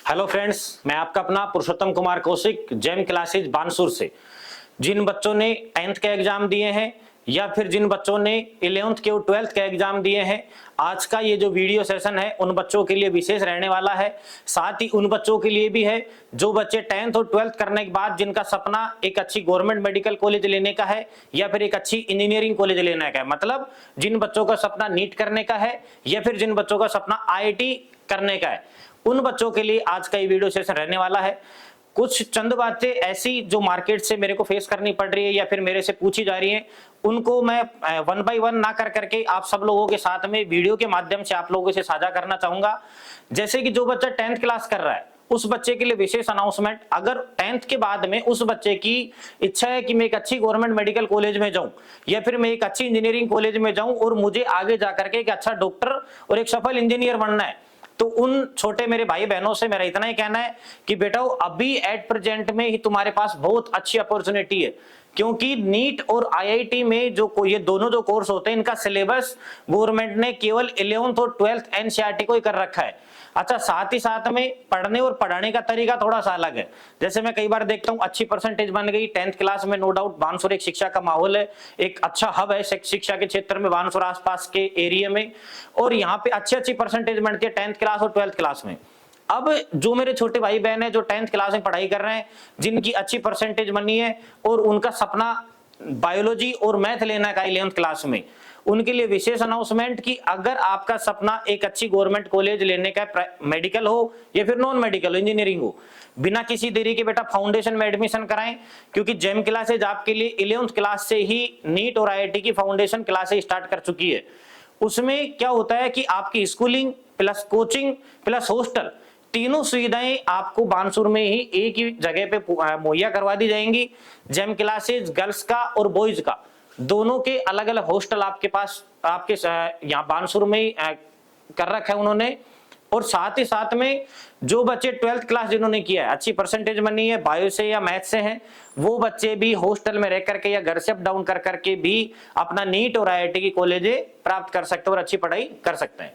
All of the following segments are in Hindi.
हेलो फ्रेंड्स, मैं आपका अपना पुरुषोत्तम कुमार कौशिक, जेम क्लासेज बानसूर से। जिन बच्चों ने 10th के एग्जाम दिए हैं या फिर जिन बच्चों ने 11th के और 12th के एग्जाम दिए हैं, आज का ये जो वीडियो सेशन है उन बच्चों के लिए विशेष रहने वाला है। साथ ही उन बच्चों के लिए भी है जो बच्चे 10th और 12th करने के बाद जिनका सपना एक अच्छी गवर्नमेंट मेडिकल कॉलेज लेने का है या फिर एक अच्छी इंजीनियरिंग कॉलेज लेने का है। मतलब जिन बच्चों का सपना नीट करने का है या फिर जिन बच्चों का सपना IIT करने का है, उन बच्चों के लिए आज का ये वीडियो सेशन रहने वाला है। कुछ चंद बातें ऐसी जो मार्केट से मेरे को फेस करनी पड़ रही है या फिर मेरे से पूछी जा रही हैं, उनको मैं 1 बाय 1 ना कर करके आप सब लोगों के साथ में वीडियो के माध्यम से आप लोगों से साझा करना चाहूंगा। जैसे कि जो बच्चा 10th क्लास कर रहा है उस बच्चे के लिए विशेष अनाउंसमेंट। अगर 10th के बाद में उस बच्चे की इच्छा है कि मैं एक अच्छी गवर्नमेंट मेडिकल कॉलेज में जाऊं या फिर मैं एक अच्छी इंजीनियरिंग कॉलेज में जाऊं और मुझे आगे जाकर के एक अच्छा डॉक्टर और एक सफल इंजीनियर बनना है, तो उन छोटे मेरे भाई बहनों से मेरा इतना ही कहना है कि बेटा अभी एट प्रेजेंट में ही तुम्हारे पास बहुत अच्छी अपॉर्चुनिटी है, क्योंकि नीट और IIT में जो ये दोनों जो कोर्स होते हैं इनका सिलेबस गवर्नमेंट ने केवल 11th और 12th NCERT को ही कर रखा है। अच्छा, साथ ही साथ में पढ़ने और पढ़ाने का तरीका थोड़ा सा अलग है। जैसे मैं कई बार देखता हूँ अच्छी परसेंटेज बन गई 10th क्लास में, नो डाउट बानसूर एक शिक्षा का माहौल है, एक अच्छा हब है शिक्षा के क्षेत्र में बानसूर आसपास के एरिया में, और यहाँ पे अच्छी परसेंटेज बनती है 10th क्लास और 12th क्लास में। अब जो मेरे छोटे भाई बहन है जो 10th क्लास में पढ़ाई कर रहे हैं, जिनकी अच्छी परसेंटेज बनी है और उनका सपना बायोलॉजी और मैथ लेना है 11th क्लास में, उनके लिए विशेष अनाउंसमेंट कि अगर आपका सपना एक अच्छी गवर्नमेंट कॉलेज लेने का, मेडिकल हो या फिर नॉन मेडिकल इंजीनियरिंग हो, बिना किसी देरी के बेटा फाउंडेशन में एडमिशन कराएं, क्योंकि जेम क्लासेज आपके लिए 11th क्लास से ही नीट और IIT की फाउंडेशन क्लासेज स्टार्ट कर चुकी है। उसमें क्या होता है कि आपकी schooling plus coaching plus hostel, तीनों सुविधाएं आपको बानसूर में ही एक ही जगह पे मुहैया करवा दी जाएंगी। जेम क्लासेज गर्ल्स का और बॉयज का दोनों के अलग अलग हॉस्टल आपके पास आपके यहाँ बानसूर में ही कर रखा है उन्होंने। और साथ ही साथ में जो बच्चे 12th क्लास जिन्होंने किया है, अच्छी परसेंटेज बनी है बायो से या मैथ से हैं, वो बच्चे भी हॉस्टल में रह करके या घर से अप डाउन कर करके भी अपना नीट और IIT की कॉलेजें प्राप्त कर सकते हैं और अच्छी पढ़ाई कर सकते हैं।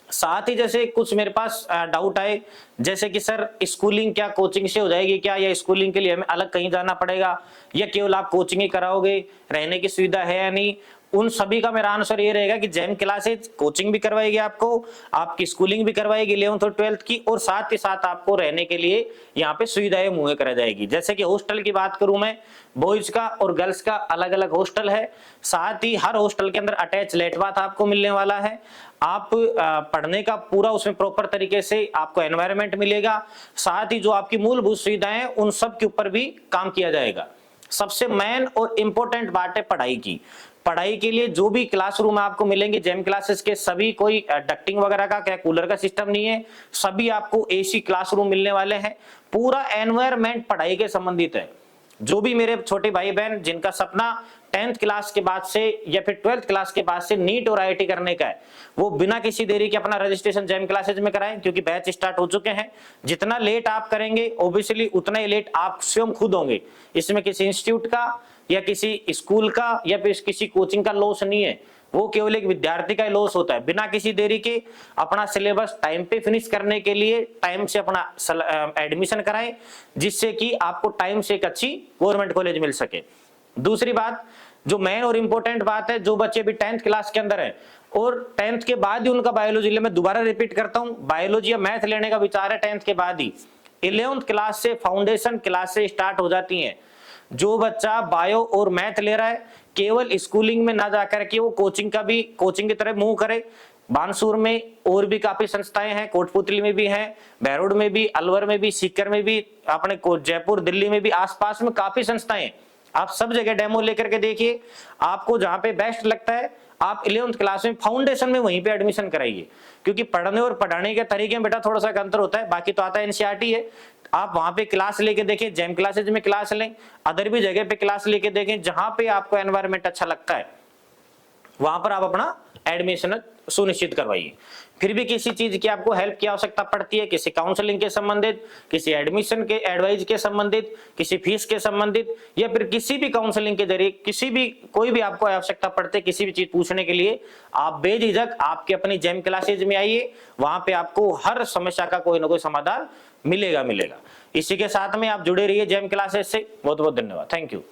साथ ही जैसे कुछ मेरे पास डाउट आए, जैसे कि सर स्कूलिंग क्या कोचिंग से हो जाएगी क्या, या स्कूलिंग के लिए हमें अलग कहीं जाना पड़ेगा, या केवल आप कोचिंग ही कराओगे, रहने की सुविधा है या नहीं, उन सभी का मेरा आंसर ये रहेगा कि जेम क्लासेज कोचिंग भी करवाएगी आपको, आपकी स्कूलिंग भी करवाएगी 11th और 12th की, और साथ ही साथ आपको रहने के लिए यहाँ पे सुविधाएं मुहैया करा जाएगी। जैसे कि हॉस्टल की बात करूं मैं, बॉयज का और गर्ल्स का अलग अलग हॉस्टल है, साथ ही हर हॉस्टल के अंदर अटैच लेट बाथ आपको मिलने वाला है। आप पढ़ने का पूरा उसमें प्रॉपर तरीके से आपको एनवायरनमेंट मिलेगा, साथ ही जो आपकी मूलभूत सुविधाएं हैं उन सब के ऊपर भी काम किया जाएगा। सबसे मेन और इंपॉर्टेंट बात है पढ़ाई की। पढ़ाई के लिए जो भी क्लासरूम आपको मिलेंगे जेम क्लासेस के, सभी कोई डक्टिंग वगैरह का क्या कूलर का सिस्टम नहीं है, सभी आपको AC क्लासरूम मिलने वाले हैं। पूरा एनवायरनमेंट पढ़ाई के संबंधित है। जो भी मेरे छोटे भाई बहन जिनका सपना 10th क्लास के बाद से या फिर 12th क्लास के बाद से नीट और IIT करने का है, वो बिना किसी देरी के अपना रजिस्ट्रेशन जेम क्लासेज में कराएं, क्योंकि बैच स्टार्ट हो चुके हैं। जितना लेट आप करेंगे ऑब्वियसली उतना ही लेट आप स्वयं खुद होंगे। इसमें किसी इंस्टीट्यूट का या किसी स्कूल का या फिर किसी कोचिंग का लॉस नहीं है, वो केवल एक विद्यार्थी का लॉस होता है। बिना किसी देरी के अपना सिलेबस टाइम पे फिनिश करने के लिए टाइम से अपना एडमिशन कराएं, जिससे कि आपको टाइम से एक अच्छी गवर्नमेंट कॉलेज मिल सके। दूसरी बात जो मेन और इंपॉर्टेंट बात है, जो बच्चे भी 10th क्लास के अंदर है और 10th के बाद ही उनका बायोलॉजी ले, मैं दोबारा रिपीट करता हूं, बायोलॉजी या मैथ लेने का विचार है 10th के बाद ही, 11th क्लास से फाउंडेशन क्लासेस स्टार्ट हो जाती हैं। जो बच्चा बायो और मैथ ले रहा है केवल स्कूलिंग में ना जाकर के वो कोचिंग की तरफ मूव करे। बानसूर में और भी काफी संस्थाएं हैं, कोटपुतली में भी हैं, बहरोड में भी, अलवर में भी, सीकर में भी, अपने जयपुर दिल्ली में भी, आसपास में काफी संस्थाएं हैं। आप सब जगह डेमो लेकर के देखिए, आपको जहां पे बेस्ट लगता है आप 11th क्लास में फाउंडेशन में वहीं पे एडमिशन कराइए, क्योंकि पढ़ने और पढ़ाने के तरीके में बेटा थोड़ा सा अंतर होता है। बाकी तो आता है NCERT है, आप वहां पे क्लास लेके देखें, जेम क्लासेज में क्लास लें, अदर भी जगह पे क्लास लेके देखें, जहां पे आपको एनवायरनमेंट अच्छा लगता है वहां पर आप अपना एडमिशन सुनिश्चित करवाइए। फिर भी किसी चीज की आपको हेल्प की आवश्यकता पड़ती है, किसी काउंसलिंग के संबंधित, किसी एडमिशन के एडवाइस के संबंधित, किसी फीस के संबंधित, या फिर किसी भी काउंसलिंग के जरिए किसी भी कोई भी आपको आवश्यकता पड़ती है किसी भी चीज पूछने के लिए, आप बेझिझक आपके अपनी जेम क्लासेज में आइए। वहां पे आपको हर समस्या का कोई ना कोई समाधान मिलेगा। इसी के साथ में आप जुड़े रहिए जेम क्लासेज से। बहुत बहुत धन्यवाद। Thank you.